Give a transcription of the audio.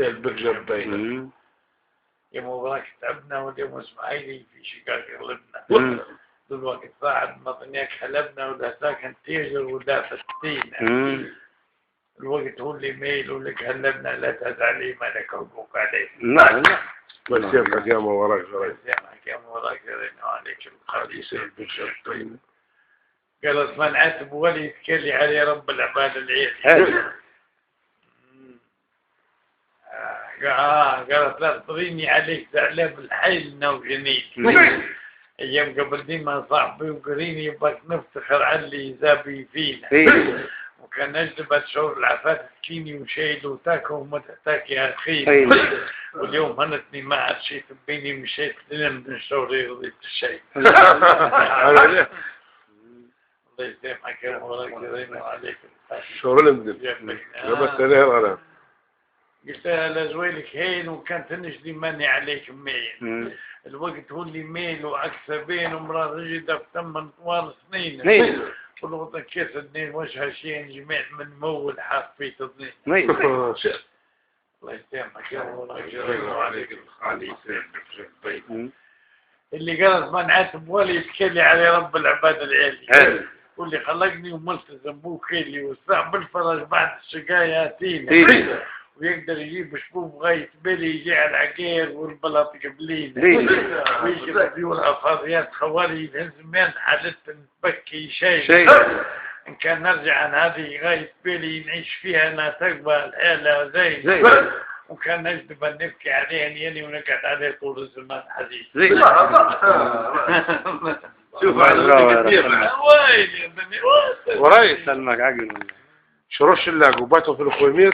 سيد بالجبين يوم وراك تعبنا واليوم اسماعيلي في شقاق غلبنا دلوقتي بعد ما ظنياك حلبنا ولا ساكن تيجر ولا فتينا الوقت هو اللي ميل ولك هلبنا لا تزعلي ما لك حقوق عليه لا بس يا حكام وراك بس يا حكام وراك رينا عليك الخالي سيد بالجبين قال اسمان عتب ولي يتكلي عليه رب العباد العيال قالت لا تطريني عليك زعلان بالحيل وجنيت ايام قبل دي ما صاحبي وقريني يبقى نفتخر على اللي زابي فينا وكان اجلبت شعور العفاف تكيني وشايل وتاك وما تحتاك يا اخي واليوم هنتني ما عاد شيء بيني مشيت لنا من شعوري رضيت الشيء الله يسامحك يا مولاك يرينا عليك شعور المدن جبت ليه انا قلت لها لزويلك هين وكان تنجدي ماني عليك مين الوقت هو اللي ميل وعكس بين ومرأة رجدة في 8 طوال سنين والوقت كيس اثنين وجهها شيء جميع من مول حاط في تضنين الله يسامحك يا مولاك يرينا عليك الخالي سيد اللي قالت من عاتب ولا يتكلي على رب العباد العالي واللي خلقني وملتزم بو كيلي والساعة بالفرج بعد الشقاية ياتينا ويقدر يجيب شبوب غاية بلي يجي على العقير والبلاط قبلينا ويجي بيور أفاضيات خوالي الهزمان حالة نبكي شيء إن كان نرجع عن هذه غاية بلي نعيش فيها أنا تقبل الحالة زي وكان نجدب أن نبكي عليها يلي ونقعد عليه طول الزمان حديث شوف على كثير وين يا بني وراي سلمك عقل شروش اللاقوبات في الخويمير